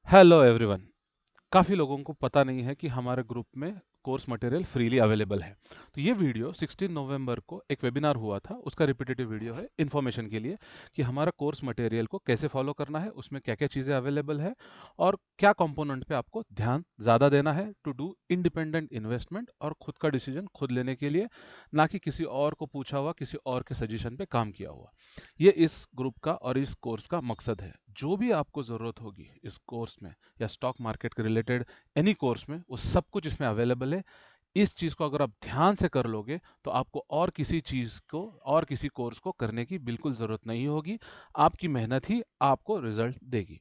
Hello everyone. काफ़ी लोगों को पता नहीं है कि हमारे ग्रुप में कोर्स मटेरियल फ्रीली अवेलेबल है। तो ये वीडियो 16 नवंबर को एक वेबिनार हुआ था, उसका रिपीटेटिव वीडियो है इन्फॉर्मेशन के लिए कि हमारा कोर्स मटेरियल को कैसे फॉलो करना है, उसमें क्या-क्या चीज़ें अवेलेबल है और क्या कंपोनेंट पे आपको ध्यान ज़्यादा देना है टू डू इंडिपेंडेंट इन्वेस्टमेंट और खुद का डिसीजन खुद लेने के लिए, ना कि किसी और को पूछा हुआ, किसी और के सजेशन पे काम किया हुआ। ये इस ग्रुप का और इस कोर्स का मकसद है। जो भी आपको ज़रूरत होगी इस कोर्स में या स्टॉक मार्केट के रिलेटेड एनी कोर्स में, वो सब कुछ इसमें अवेलेबल है। इस चीज़ को अगर आप ध्यान से कर लोगे तो आपको और किसी चीज़ को और किसी कोर्स को करने की बिल्कुल ज़रूरत नहीं होगी। आपकी मेहनत ही आपको रिजल्ट देगी।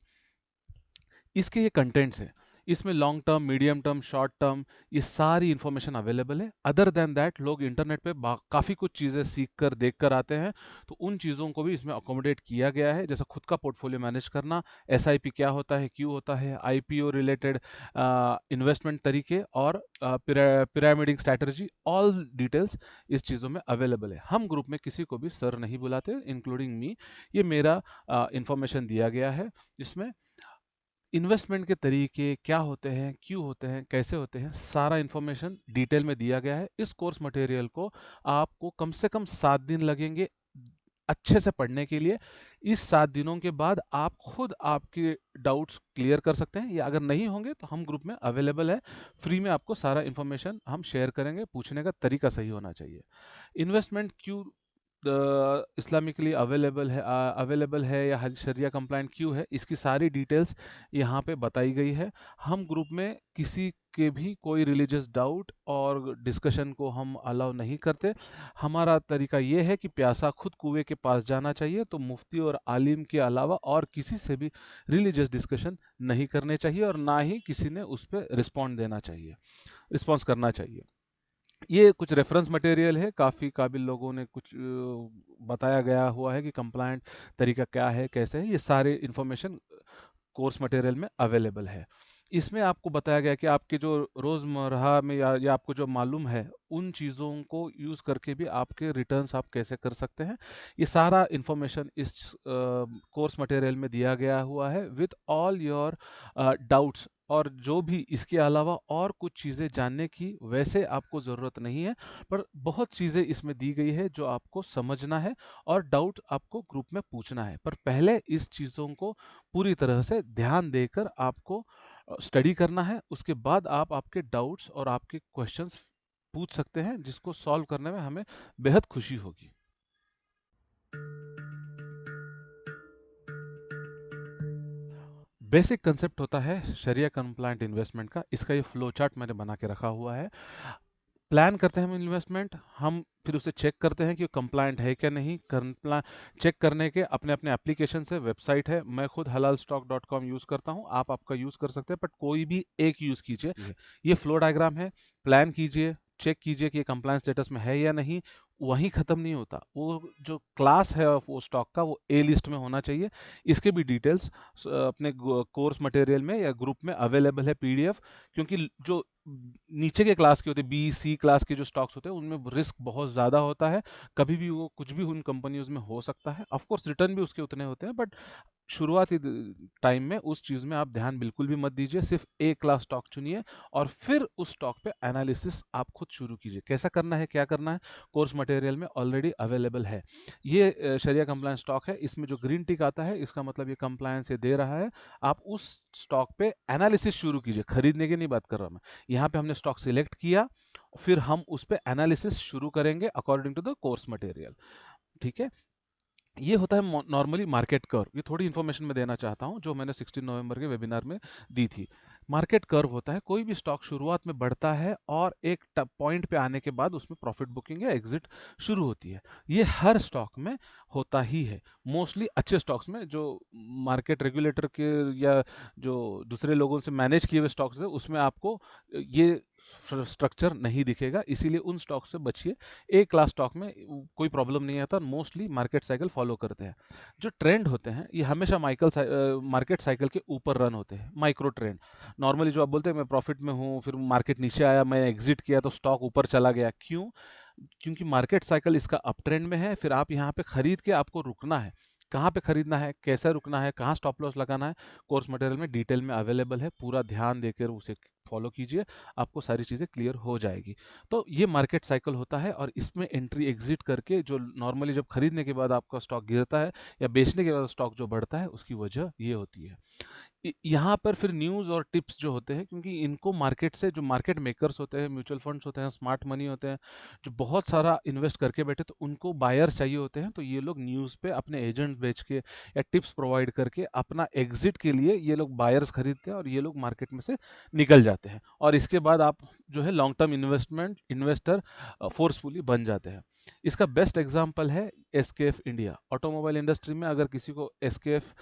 इसके ये कंटेंट्स हैं। इसमें long term, medium term, short term, ये सारी इन्फॉर्मेशन अवेलेबल है। अदर देन दैट लोग इंटरनेट पे काफ़ी कुछ चीज़ें सीख कर देख कर आते हैं, तो उन चीज़ों को भी इसमें अकोमोडेट किया गया है। जैसे खुद का पोर्टफोलियो मैनेज करना, एसआईपी क्या होता है, क्यों होता है, आईपीओ रिलेटेड इन्वेस्टमेंट तरीके और पिरामिडिंग स्ट्रैटेजी, ऑल डिटेल्स इस चीज़ों में अवेलेबल है। हम ग्रुप में किसी को भी सर नहीं बुलाते, इंक्लूडिंग मी। ये मेरा इंफॉर्मेशन दिया गया है जिसमें इन्वेस्टमेंट के तरीके क्या होते हैं, क्यों होते हैं, कैसे होते हैं, सारा इन्फॉर्मेशन डिटेल में दिया गया है। इस कोर्स मटेरियल को आपको कम से कम 7 दिन लगेंगे अच्छे से पढ़ने के लिए। इस 7 दिनों के बाद आप खुद आपके डाउट्स क्लियर कर सकते हैं, या अगर नहीं होंगे तो हम ग्रुप में अवेलेबल है। फ्री में आपको सारा इन्फॉर्मेशन हम शेयर करेंगे। पूछने का तरीका सही होना चाहिए। इन्वेस्टमेंट क्यों इस्लामिकली अवेलेबल है या शरिया कंप्लाइंट क्यों है, इसकी सारी डिटेल्स यहाँ पे बताई गई है। हम ग्रुप में किसी के भी कोई रिलीजियस डाउट और डिस्कशन को हम अलाउ नहीं करते। हमारा तरीका ये है कि प्यासा खुद कुएं के पास जाना चाहिए, तो मुफ्ती और आलिम के अलावा और किसी से भी रिलीजियस डिस्कशन नहीं करने चाहिए और ना ही किसी ने उस पर रिस्पॉन्स करना चाहिए। ये कुछ रेफरेंस मटेरियल है, काफ़ी काबिल लोगों ने कुछ बताया गया हुआ है कि कंप्लायंट तरीका क्या है, कैसे है। ये सारे इन्फॉर्मेशन कोर्स मटेरियल में अवेलेबल है। इसमें आपको बताया गया कि आपके जो रोज़मर्रा में या आपको जो मालूम है, उन चीज़ों को यूज़ करके भी आपके रिटर्न्स आप कैसे कर सकते हैं। ये सारा इन्फॉर्मेशन इस कोर्स मटेरियल में दिया गया हुआ है विथ ऑल योर डाउट्स। और जो भी इसके अलावा और कुछ चीज़ें जानने की वैसे आपको ज़रूरत नहीं है, पर बहुत चीज़ें इसमें दी गई है जो आपको समझना है और डाउट आपको ग्रुप में पूछना है। पर पहले इस चीज़ों को पूरी तरह से ध्यान देकर आपको स्टडी करना है। उसके बाद आप आपके डाउट्स और आपके क्वेश्चंस पूछ सकते हैं, जिसको सॉल्व करने में हमें बेहद खुशी होगी। बेसिक कंसेप्ट होता है शरिया कंप्लायंट इन्वेस्टमेंट का। इसका ये फ्लो चार्ट मैंने बना के रखा हुआ है। प्लान करते हैं हम इन्वेस्टमेंट, हम फिर उसे चेक करते हैं कि कंप्लायंट है क्या नहीं। चेक करने के अपने अपने एप्लीकेशन से वेबसाइट है। मैं खुद halalstock.com यूज़ करता हूँ, आप आपका यूज़ कर सकते हैं, बट कोई भी एक यूज़ कीजिए। ये फ्लो डायग्राम है। प्लान कीजिए, चेक कीजिए कि ये कंप्लायंस स्टेटस में है या नहीं। वहीं ख़त्म नहीं होता, वो जो क्लास है वो स्टॉक का, वो ए लिस्ट में होना चाहिए। इसके भी डिटेल्स अपने कोर्स मटेरियल में या ग्रुप में अवेलेबल है, पीडीएफ। क्योंकि जो नीचे के क्लास के होते हैं, बी सी क्लास के जो स्टॉक्स होते हैं, उनमें रिस्क बहुत ज़्यादा होता है। कभी भी वो कुछ भी उन कंपनीज में हो सकता है। ऑफ कोर्स रिटर्न भी उसके उतने होते हैं, बट शुरुआती टाइम में उस चीज़ में आप ध्यान बिल्कुल भी मत दीजिए। सिर्फ एक क्लास स्टॉक चुनिए और फिर उस स्टॉक पे एनालिसिस आप खुद शुरू कीजिए। कैसा करना है, क्या करना है, कोर्स मटेरियल में ऑलरेडी अवेलेबल है। ये शरिया कंप्लायंस स्टॉक है। इसमें जो ग्रीन टिक आता है, इसका मतलब ये कंप्लायंस ये दे रहा है। आप उस स्टॉक पे एनालिसिस शुरू कीजिए, खरीदने की नहीं बात कर रहा मैं। यहाँ पे हमने स्टॉक सिलेक्ट किया, फिर हम उस पे एनालिसिस शुरू करेंगे according to the course material. ठीक है। ये होता है नॉर्मली मार्केट कर्व। ये थोड़ी इन्फॉर्मेशन मैं देना चाहता हूँ जो मैंने 16 नवंबर के वेबिनार में दी थी। मार्केट कर्व होता है, कोई भी स्टॉक शुरुआत में बढ़ता है और एक पॉइंट पे आने के बाद उसमें प्रॉफिट बुकिंग या एग्जिट शुरू होती है। ये हर स्टॉक में होता ही है। मोस्टली अच्छे स्टॉक्स में, जो मार्केट रेगुलेटर के या जो दूसरे लोगों से मैनेज किए हुए स्टॉक्स है, उसमें आपको ये स्ट्रक्चर नहीं दिखेगा। इसीलिए उन स्टॉक से बचिए। एक क्लास स्टॉक में कोई प्रॉब्लम नहीं आता, मोस्टली मार्केट साइकिल फॉलो करते हैं। जो ट्रेंड होते हैं ये हमेशा मार्केट साइकिल के ऊपर रन होते हैं, माइक्रो ट्रेंड। नॉर्मली जो आप बोलते हैं मैं प्रॉफिट में हूँ, फिर मार्केट नीचे आया, मैं एग्जिट किया तो स्टॉक ऊपर चला गया, क्यों? क्योंकि मार्केट साइकिल इसका अप ट्रेंड में है। फिर आप यहाँ पे खरीद के आपको रुकना है। कहाँ पे खरीदना है, कैसे रुकना है, कहाँ स्टॉप लॉस लगाना है, कोर्स मटेरियल में डिटेल में अवेलेबल है। पूरा ध्यान देकर उसे फॉलो कीजिए, आपको सारी चीज़ें क्लियर हो जाएगी। तो ये मार्केट साइकिल होता है और इसमें एंट्री एग्जिट करके जो नॉर्मली जब खरीदने के बाद आपका स्टॉक गिरता है या बेचने के बाद स्टॉक जो बढ़ता है, उसकी वजह ये होती है। यहाँ पर फिर न्यूज़ और टिप्स जो होते हैं, क्योंकि इनको मार्केट से जो मार्केट मेकर्स होते हैं, म्यूचुअल फंड्स होते हैं, स्मार्ट मनी होते हैं, जो बहुत सारा इन्वेस्ट करके बैठे, तो उनको बायर्स चाहिए होते हैं। तो ये लोग न्यूज़ पे अपने एजेंट बेच के या टिप्स प्रोवाइड करके अपना एग्जिट के लिए ये लोग बायर्स खरीदते हैं और ये लोग मार्केट में से निकल जाते हैं, और इसके बाद आप जो है लॉन्ग टर्म इन्वेस्टर फोर्सफुली बन जाते हैं। इसका बेस्ट एग्जाम्पल है एसकेएफ इंडिया। ऑटोमोबाइल इंडस्ट्री में अगर किसी को एसकेएफ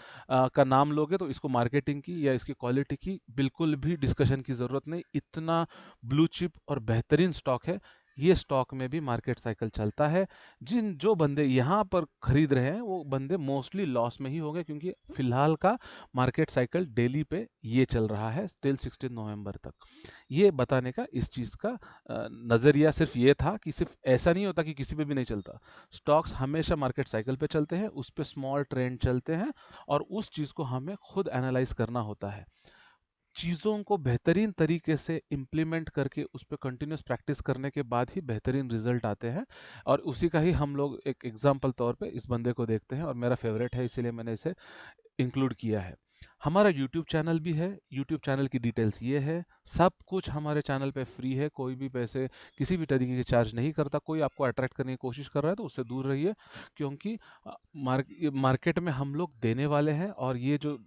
का नाम लोगे तो इसको मार्केटिंग की या इसकी क्वालिटी की बिल्कुल भी डिस्कशन की ज़रूरत नहीं। इतना ब्लू चिप और बेहतरीन स्टॉक है। ये स्टॉक में भी मार्केट साइकिल चलता है। जो बंदे यहाँ पर खरीद रहे हैं वो बंदे मोस्टली लॉस में ही होंगे, क्योंकि फिलहाल का मार्केट साइकिल डेली पे ये चल रहा है टिल 16 नवंबर तक। ये बताने का इस चीज़ का नज़रिया सिर्फ ये था कि सिर्फ ऐसा नहीं होता कि किसी पे भी नहीं चलता। स्टॉक्स हमेशा मार्केट साइकिल पे चलते हैं, उस पे स्मॉल ट्रेंड चलते हैं और उस चीज़ को हमें खुद एनालाइज करना होता है। चीज़ों को बेहतरीन तरीके से इम्प्लीमेंट करके उस पे कंटिन्यूस प्रैक्टिस करने के बाद ही बेहतरीन रिजल्ट आते हैं, और उसी का ही हम लोग एक एग्जाम्पल तौर पे इस बंदे को देखते हैं, और मेरा फेवरेट है इसीलिए मैंने इसे इंक्लूड किया है। हमारा यूट्यूब चैनल भी है। यूट्यूब चैनल की डिटेल्स ये है। सब कुछ हमारे चैनल पे फ्री है, कोई भी पैसे किसी भी तरीके के चार्ज नहीं करता। कोई आपको अट्रैक्ट करने की कोशिश कर रहा है तो उससे दूर रहिए, क्योंकि मार्केट में हम लोग देने वाले हैं। और ये जो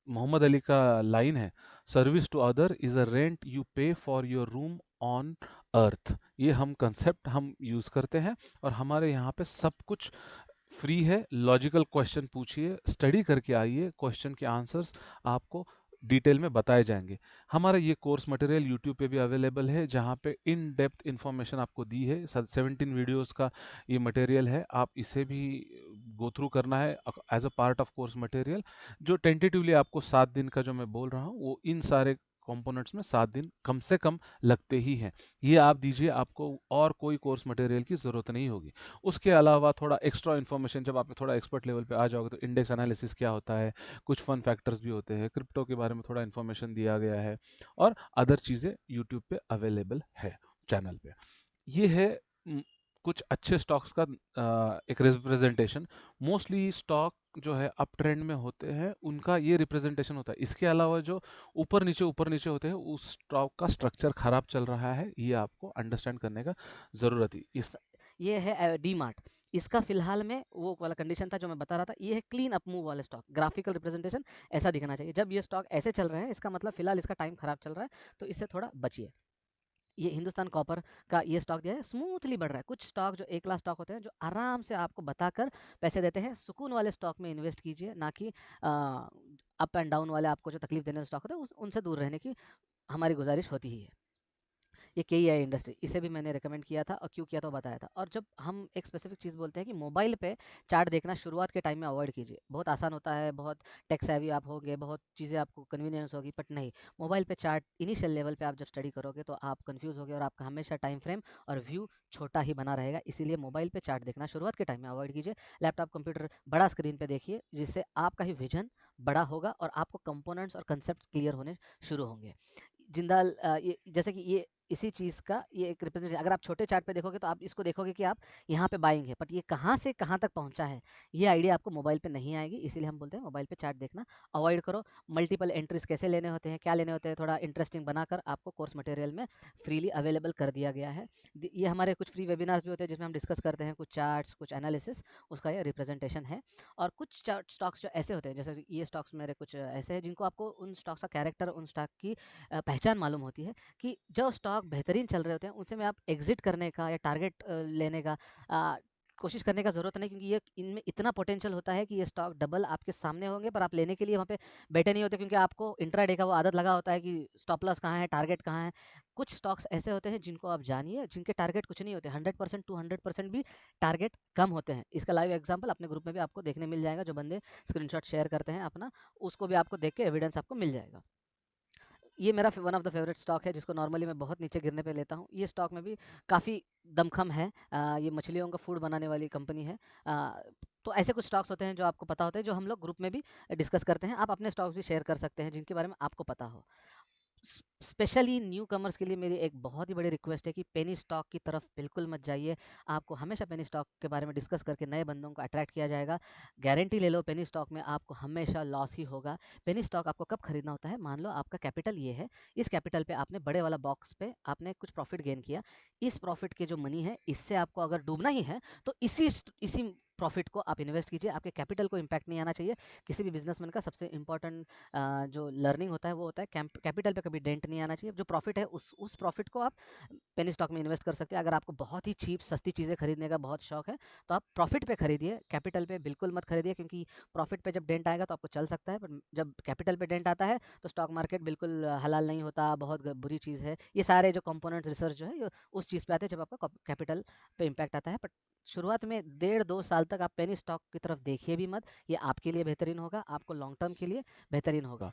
मोहम्मद अली का लाइन है, service to other is a rent you pay for your room on earth, ये हम कंसेप्ट हम यूज़ करते हैं। और हमारे यहाँ पे सब कुछ फ्री है। लॉजिकल क्वेश्चन पूछिए, स्टडी करके आइए, क्वेश्चन के आंसर्स आपको डिटेल में बताए जाएंगे। हमारा ये कोर्स मटेरियल यूट्यूब पे भी अवेलेबल है, जहाँ पे इन डेप्थ इंफॉर्मेशन आपको दी है। 17 वीडियोस का ये मटेरियल है, आप इसे भी गो थ्रू करना है as a part of course material. जो टेंटेटिवली आपको 7 दिन का जो मैं बोल रहा हूँ, वो इन सारे कंपोनेंट्स में 7 दिन कम से कम लगते ही हैं। ये आप दीजिए, आपको और कोई कोर्स मटेरियल की ज़रूरत नहीं होगी। उसके अलावा थोड़ा एक्स्ट्रा इन्फॉर्मेशन, जब आप थोड़ा एक्सपर्ट लेवल पे आ जाओगे तो इंडेक्स एनालिसिस क्या होता है, कुछ फन फैक्टर्स भी होते हैं, क्रिप्टो के बारे में थोड़ा इन्फॉर्मेशन दिया गया है, और अदर चीज़ें यूट्यूब पे अवेलेबल है चैनल पे। ये है कुछ अच्छे स्टॉक्स का एक रिप्रेजेंटेशन। मोस्टली स्टॉक जो है अप ट्रेंड में होते हैं, उनका ये रिप्रेजेंटेशन होता है। इसके अलावा जो ऊपर नीचे होते हैं, उस स्टॉक का स्ट्रक्चर खराब चल रहा है, ये आपको अंडरस्टैंड करने का ज़रूरत ही इस ये है डी मार्ट। इसका फिलहाल में वो वाला कंडीशन था जो मैं बता रहा था। ये है क्लीन अप मूव वाला स्टॉक। ग्राफिकल रिप्रेजेंटेशन ऐसा दिखना चाहिए। जब ये स्टॉक ऐसे चल रहे हैं, इसका मतलब फिलहाल इसका टाइम खराब चल रहा है, तो इससे थोड़ा बचिए। ये हिंदुस्तान कॉपर का ये स्टॉक जो है स्मूथली बढ़ रहा है। कुछ स्टॉक जो एक क्लास स्टॉक होते हैं, जो आराम से आपको बताकर पैसे देते हैं, सुकून वाले स्टॉक में इन्वेस्ट कीजिए, ना कि अप एंड डाउन वाले आपको जो तकलीफ देने वाले स्टॉक होते हैं उनसे दूर रहने की हमारी गुजारिश होती ही है। ये KEI इंडस्ट्री, इसे भी मैंने रिकमेंड किया था, और क्यों किया था वो बताया था। और जब हम एक स्पेसिफिक चीज़ बोलते हैं कि मोबाइल पे चार्ट देखना शुरुआत के टाइम में अवॉइड कीजिए। बहुत आसान होता है, बहुत टेक सेवी आप होंगे, बहुत चीज़ें आपको कन्वीनियंस होगी, बट नहीं, मोबाइल पे चार्ट इनिशियल लेवल पे आप जब स्टडी करोगे तो आप कंफ्यूज होगे और आपका हमेशा टाइम फ्रेम और व्यू छोटा ही बना रहेगा। इसीलिए मोबाइल पे चार्ट देखना शुरुआत के टाइम में अवॉइड कीजिए। लैपटॉप कंप्यूटर बड़ा स्क्रीन पे देखिए, जिससे आपका ही विजन बड़ा होगा और आपको कंपोनेंट्स और कंसेप्ट क्लियर होने शुरू होंगे। जिंदाल ये जैसे कि ये इसी चीज़ का ये एक रिप्रेजेंटेशन। अगर आप छोटे चार्ट पे देखोगे तो आप इसको देखोगे कि आप यहाँ पे बाइंग है, बट ये कहाँ से कहाँ तक पहुँचा है, ये आइडिया आपको मोबाइल पे नहीं आएगी। इसीलिए हम बोलते हैं मोबाइल पे चार्ट देखना अवॉइड करो। मल्टीपल एंट्रीज कैसे लेने होते हैं, क्या लेने होते हैं, थोड़ा इंटरेस्टिंग बनाकर आपको कोर्स मटेरियल में फ्रीली अवेलेबल कर दिया गया है। ये हमारे कुछ फ्री वेबिनार्स भी होते हैं जिसमें हम डिस्कस करते हैं कुछ चार्ट्स, कुछ एनालिसिस, उसका ये रिप्रेजेंटेशन है। और कुछ स्टॉक्स जो ऐसे होते हैं, जैसे ये स्टॉक्स मेरे कुछ ऐसे हैं जिनको आपको उन स्टॉक्स का कैरेक्टर, उन स्टॉक की पहचान मालूम होती है कि जो स्टॉक बेहतरीन चल रहे होते हैं उनसे में आप एग्जिट करने का या टारगेट लेने का कोशिश करने का ज़रूरत नहीं, क्योंकि ये इनमें इतना पोटेंशियल होता है कि ये स्टॉक डबल आपके सामने होंगे, पर आप लेने के लिए वहाँ पे बैठे नहीं होते, क्योंकि आपको इंट्राडे का वो आदत लगा होता है कि स्टॉप लॉस कहाँ है, टारगेट कहाँ है। कुछ स्टॉक्स ऐसे होते हैं जिनको आप जानिए, जिनके टारगेट कुछ नहीं होते, 100% 200% भी टारगेट कम होते हैं। इसका लाइव एग्जाम्पल अपने ग्रुप में भी आपको देखने मिल जाएगा। जो बंदे स्क्रीनशॉट शेयर करते हैं अपना, उसको भी आपको देख के एविडेंस आपको मिल जाएगा। ये मेरा one of the favourite stock है, जिसको नॉर्मली मैं बहुत नीचे गिरने पे लेता हूँ। ये स्टॉक में भी काफ़ी दमखम है। ये मछलियों का फूड बनाने वाली कंपनी है। तो ऐसे कुछ स्टॉक्स होते हैं जो आपको पता होते हैं, जो हम लोग ग्रुप में भी डिस्कस करते हैं। आप अपने स्टॉक्स भी शेयर कर सकते हैं जिनके बारे में आपको पता हो। स्पेशली न्यू कमर्स के लिए मेरी एक बहुत ही बड़ी रिक्वेस्ट है कि पेनी स्टॉक की तरफ बिल्कुल मत जाइए। आपको हमेशा पेनी स्टॉक के बारे में डिस्कस करके नए बंदों को अट्रैक्ट किया जाएगा। गारंटी ले लो, पेनी स्टॉक में आपको हमेशा लॉस ही होगा। पेनी स्टॉक आपको कब खरीदना होता है? मान लो आपका कैपिटल ये है, इस कैपिटल पे आपने बड़े वाला बॉक्स पे आपने कुछ प्रॉफिट गेन किया। इस प्रॉफिट के जो मनी है, इससे आपको अगर डूबना ही है तो इसी प्रॉफिट को आप इन्वेस्ट कीजिए। आपके कैपिटल को इम्पैक्ट नहीं आना चाहिए। किसी भी बिजनेसमैन का सबसे इंपॉर्टेंट जो लर्निंग होता है वो होता है कैपिटल पे कभी डेंट नहीं आना चाहिए। जो प्रॉफिट है उस प्रॉफिट को आप पेनी स्टॉक में इन्वेस्ट कर सकते हैं। अगर आपको बहुत ही चीप सस्ती चीज़ें खरीदने का बहुत शौक है तो आप प्रॉफिट पे खरीदिए, कैपिटल पे बिल्कुल मत खरीदिए, क्योंकि प्रॉफिट पे जब डेंट आएगा तो आपको चल सकता है, पर जब कैपिटल पे डेंट आता है तो स्टॉक मार्केट बिल्कुल हलाल नहीं होता, बहुत बुरी चीज़ है। ये सारे जो कंपोनेंट्स रिसर्च जो है ये उस चीज़ पे आते हैं जब आपका कैपिटल पे इम्पैक्ट आता है। बट शुरुआत में 1.5-2 साल तक आप पेनी स्टॉक की तरफ देखिए भी मत। ये आपके लिए बेहतरीन होगा, आपको लॉन्ग टर्म के लिए बेहतरीन होगा।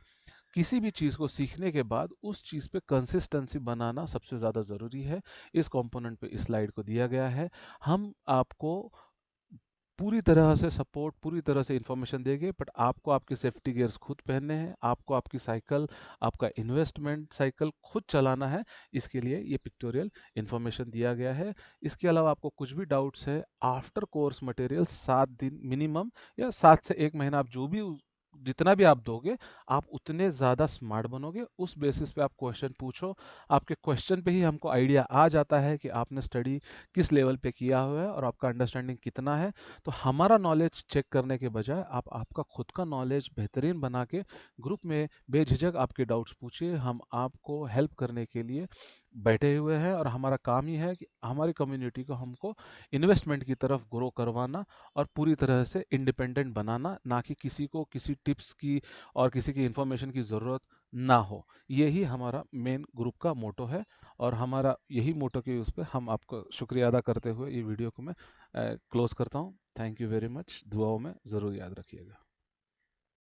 किसी भी चीज़ को सीखने के बाद उस चीज़ पे कंसिस्टेंसी बनाना सबसे ज़्यादा ज़रूरी है। इस कंपोनेंट पे इस स्लाइड को दिया गया है। हम आपको पूरी तरह से सपोर्ट, पूरी तरह से इन्फॉर्मेशन देंगे, बट आपको आपके सेफ्टी गियर्स खुद पहनने हैं। आपको आपकी साइकिल, आपका इन्वेस्टमेंट साइकिल खुद चलाना है। इसके लिए ये पिक्टोरियल इन्फॉर्मेशन दिया गया है। इसके अलावा आपको कुछ भी डाउट्स है, आफ्टर कोर्स मटेरियल 7 दिन मिनिमम या 7 से 1 महीना, आप जो भी जितना भी आप दोगे, आप उतने ज़्यादा स्मार्ट बनोगे। उस बेसिस पे आप क्वेश्चन पूछो। आपके क्वेश्चन पे ही हमको आइडिया आ जाता है कि आपने स्टडी किस लेवल पे किया हुआ है और आपका अंडरस्टैंडिंग कितना है। तो हमारा नॉलेज चेक करने के बजाय आप आपका खुद का नॉलेज बेहतरीन बना के ग्रुप में बेझिझक आपके डाउट्स पूछिए। हम आपको हेल्प करने के लिए बैठे हुए हैं और हमारा काम ही है कि हमारी कम्युनिटी को हमको इन्वेस्टमेंट की तरफ ग्रो करवाना और पूरी तरह से इंडिपेंडेंट बनाना, ना कि किसी को किसी टिप्स की और किसी की इंफॉर्मेशन की ज़रूरत ना हो। यही हमारा मेन ग्रुप का मोटो है और हमारा यही मोटो के उस पे हम आपको शुक्रिया अदा करते हुए ये वीडियो को मैं क्लोज करता हूँ। Thank you very much. दुआओं में ज़रूर याद रखिएगा।